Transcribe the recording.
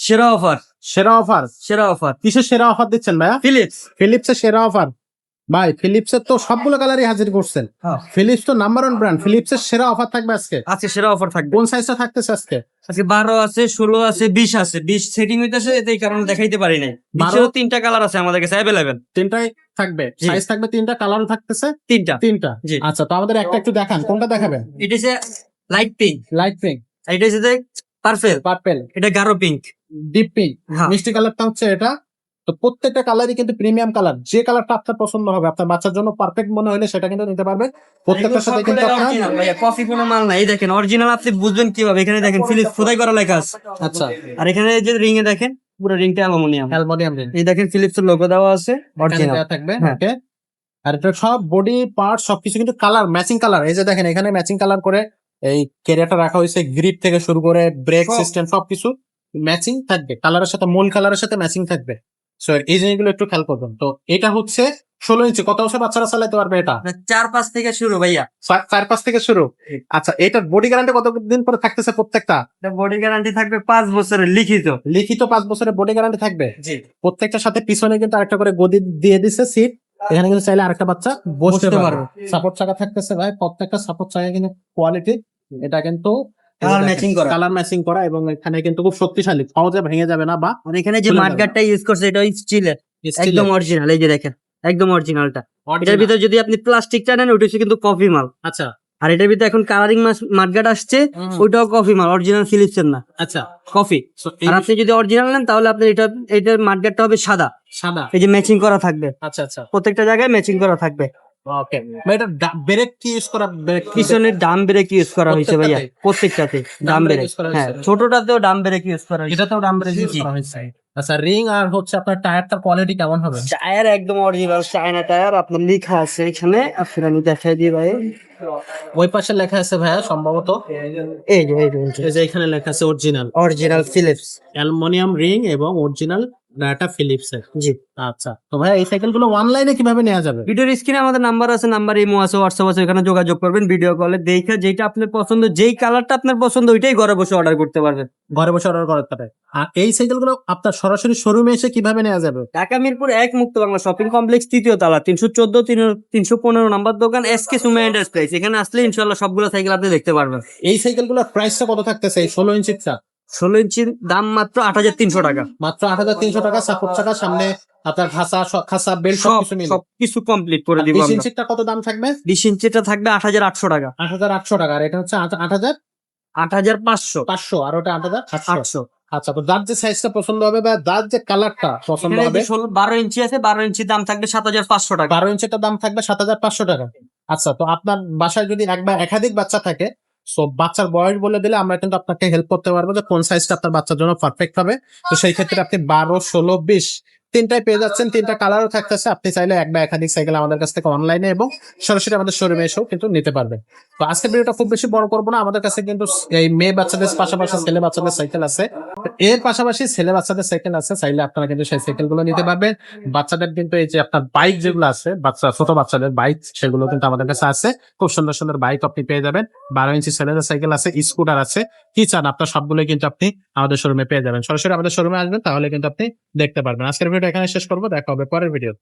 সেরা অফার, সেরা অফার, সেরা অফার। কিসের সেরা অফার দিচ্ছেন ভাইয়া? ফিলিপস। ফিলিপসের সেরা অফার। ভাই ফিলিপসের তো সবগুলো কালারই হাজির করছেন। হ্যাঁ। ফিলিপস তো নাম্বার 1 ব্র্যান্ড। ফিলিপসের সেরা অফার থাকবে আজকে। আজকে সেরা অফার থাকবে। কোন সাইজটা থাকতেছে আজকে? আজকে 12 আছে, 16 আছে, 20 আছে। 20 সেটিং হইতেছে, এই কারণে দেখাইতে পারি নাই। 12 20 তিনটা কালার আছে আমাদের কাছে अवेलेबल। তিনটাই থাকবে, জি। সাইজ থাকবে তিনটা, কালারও থাকতেছে তিনটা। তিনটা। জি। আচ্ছা, তো আমাদের একটা একটু দেখান, কোনটা দেখাবেন? এটা হচ্ছে লাইট পিঙ্ক, লাইট পিঙ্ক, এটা হচ্ছে পার্পল, পার্পল, এটা গাঢ় পিঙ্ক। ডিপ পিঙ্ক, হ্যাঁ। মিষ্টি কালারটা হচ্ছে এটা। তো প্রত্যেকটা কালারই কিন্তু প্রিমিয়াম কালার। যে কালারটা আপনার পছন্দ হবে, আপনার বাচ্চার জন্য পারফেক্ট মনে হলে সেটা কিন্তু নিতে পারবে। প্রত্যেকটার সাথে কিন্তু আপনার অরিজিনাল ভাইয়া, কপি কোনো মাল না। এই দেখেন অরিজিনাল, আপনি বুঝবেন কিভাবে? এখানে দেখেন ফিলিপস খোদাই করা লেখা আছে। আচ্ছা আর এখানে এই যে রিং এ দেখেন পুরো রিংটা অ্যালুমিনিয়াম। অ্যালুমিনিয়াম রিং এই দেখেন ফিলিপস এর লোগো দেওয়া আছে অরিজিনাল। দেওয়া থাকবে। হ্যাঁ। ওকে, আর এটা সব বডি পার্ট সবকিছু কিন্তু কালার ম্যাচিং কালার। এই যে দেখেন এখানে ম্যাচিং কালার করে এই ক্যারিয়ারটা রাখা হয়েছে, গ্রিপ থেকে শুরু করে ব্রেক সব। সিস্টেম সবকিছু ম্যাচিং থাকবে, কালারের সাথে মূল কালারের সাথে ম্যাচিং থাকবে। সো এই জিনিসগুলো একটু খেয়াল করবেন। তো এটা হচ্ছে 16 ইঞ্চি। কত বছর বাচ্চারা চালাতে পারবে এটা? 4-5 থেকে শুরু ভাইয়া। 4-5 থেকে শুরু। আচ্ছা, এটার বডি গ্যারান্টি কতদিন পরে থাকতেছে প্রত্যেকটা? এটা বডি গ্যারান্টি থাকবে 5 বছরের লিখিত। লিখিত 5 বছরের বডি গ্যারান্টি থাকবে। জি। প্রত্যেকটার সাথে পিছনে কিন্তু আরেকটা করে গদি দিয়ে দিচ্ছে সিট। এখানে কিন্তু চাইলে আরেকটা বাচ্চা বসতে বসতে পারবে। পারবে। সাপোর্ট চাকা থাকতেছে ভাই, প্রত্যেকটা সাপোর্ট চাকা কিন্তু কোয়ালিটি। এটা কিন্তু কালার ম্যাচিং করা। কালার ম্যাচিং করা, এবং এখানে কিন্তু খুব শক্তিশালী, সহজে ভেঙে যাবে না বা আর এখানে যে খুলে যাবে মাঠগার্ডটা ইউজ করছে এটা স্টিলের, steel একদম এর। অরিজিনাল। এই যে দেখেন একদম অরিজিনালটা। Original। এটার ভিতরে যদি আপনি প্লাস্টিকটা নেন ওটা হচ্ছে কিন্তু কফি মাল। আচ্ছা আর এটার ভিতরে এখন কালারিং মাঠগার্ড আসছে, ওইটাও কফি মাল, অরিজিনাল ফিলিপস এর না, আচ্ছা। কফি। So, এই আর আপনি যদি অরিজিনাল নেন তাহলে আপনার এটার মাঠগার্ডটা হবে সাদা। সাদা। এই যে ম্যাচিং করা থাকবে, আচ্ছা আচ্ছা, প্রত্যেকটা জায়গায় ম্যাচিং করা থাকবে। ওকে। এটা ব্রেক কি ইউজ করা? ব্রেক পিছনের ডাম ব্রেক ইউজ করা হয়েছে ভাইয়া, প্রত্যেকটাতেই? প্রত্যেকটাতে Dam Dam break break. use করা হ্যাঁ, হয়েছে। ছোটটাতেও ডাম ব্রেক ইউজ করা হয়েছে। এটাতেও ডাম ব্রেক ইউজ জি। করা হয়েছে। আচ্ছা, রিং আর হচ্ছে আপনার টায়ারটার কোয়ালিটি কেমন হবে? টায়ার একদম অরিজিনাল চায়না টায়ার, আপনার লেখা আছে এখানে, আপনার আমি দেখাই দিই ভাই। ওই পাশে লেখা আছে ভাইয়া সম্ভবত, এই যে এই যে এখানে লেখা আছে original original Philips. Aluminium ring এবং অরিজিনাল ডাটা ফিলিপস এর। জি। আচ্ছা, তো ভাইয়া এই সাইকেলগুলো অনলাইনে কিভাবে নেওয়া যাবে? ভিডিওর স্ক্রিনে আমাদের নাম্বার আছে, নাম্বার ইমো আছে, হোয়াটসঅ্যাপ আছে, এখানে যোগাযোগ করবেন। ভিডিও কলে দেখে যেটা আপনার পছন্দ, যেই কালারটা আপনার পছন্দ ওইটাই ঘরে বসে অর্ডার করতে পারবেন। ঘরে বসে অর্ডার করতে পারে। আর এই সাইকেলগুলো আপনার সরাসরি শোরুমে এসে কিভাবে নেওয়া যাবে? ঢাকা মিরপুর 1 মুক্ত বাংলা শপিং কমপ্লেক্স, 3য় তলা, 314-315 নাম্বার দোকান, এসকে সুমা এন্টারপ্রাইজ। এখানে আসলে ইনশাআল্লাহ সবগুলো সাইকেল আপনি দেখতে পারবেন। এই সাইকেলগুলোর প্রাইসটা কত থাকতেছে? এই 16 ইঞ্চিটা 16 ইঞ্চির দাম মাত্র 8,300 টাকা। মাত্র 8,300 টাকা। সাপোর্ট চাকা, সামনে আপনার খাসা বেল্ট সবকিছু মিলে। সবকিছু কমপ্লিট করে দিব 20 আমরা। ইঞ্চিটা কত দাম থাকবে? 20 ইঞ্চিটা থাকবে 8,800 টাকা। 8,800 টাকা। আর এটা হচ্ছে 8,500, 8,500। আর ওটা 8,800। 800। আচ্ছা, তো যার যে সাইজটা পছন্দ হবে বা যার যে কালারটা পছন্দ এখানে হবে, 12 ইঞ্চি আছে, 12 ইঞ্চির দাম থাকবে 7,500 টাকা। 12 ইঞ্চিটার দাম থাকবে 7,500 টাকা। আচ্ছা, তো আপনার বাসায় যদি এক বা একাধিক বাচ্চা থাকে, সো বাচ্চার বয়স বলে দিলে আমরা কিন্তু আপনাকে হেল্প করতে পারবো যে কোন সাইজটা আপনার বাচ্চার জন্য পারফেক্ট হবে। তো সেই ক্ষেত্রে আপনি 12, 16, 20 তিনটাই পেয়ে যাচ্ছেন। তিনটা কালারও থাকতেছে। আপনি চাইলে এক বা একাধিক সাইকেল আমাদের কাছ থেকে অনলাইনে এবং সরাসরি আমাদের শোরুমে এসেও কিন্তু নিতে পারবেন। তো আজকের ভিডিওটা খুব বেশি বড় করবো না। আমাদের কাছে কিন্তু এই মেয়ে বাচ্চাদের পাশাপাশি ছেলে বাচ্চাদের সাইকেল আছে, এর পাশাপাশি ছেলে বাচ্চাদের সাইকেল আছে। চাইলে আপনারা কিন্তু সেই সাইকেল গুলো নিতে পারবেন। বাচ্চাদের কিন্তু এই যে আপনার বাইক যেগুলো আছে, ছোট বাচ্চাদের বাইক, সেগুলো কিন্তু আমাদের কাছে আছে। খুব সুন্দর সুন্দর বাইক আপনি পেয়ে যাবেন। 12 ইঞ্চি ছেলেদের সাইকেল আছে, স্কুটার আছে। কি চান আপনার সবগুলোই কিন্তু আপনি আমাদের শোরুমে পেয়ে যাবেন। সরাসরি আমাদের শোরুমে আসবেন, তাহলে কিন্তু আপনি দেখতে পারবেন। আজকের ভিডিও এখানে শেষ করবো। দেখা হবে পরের ভিডিও।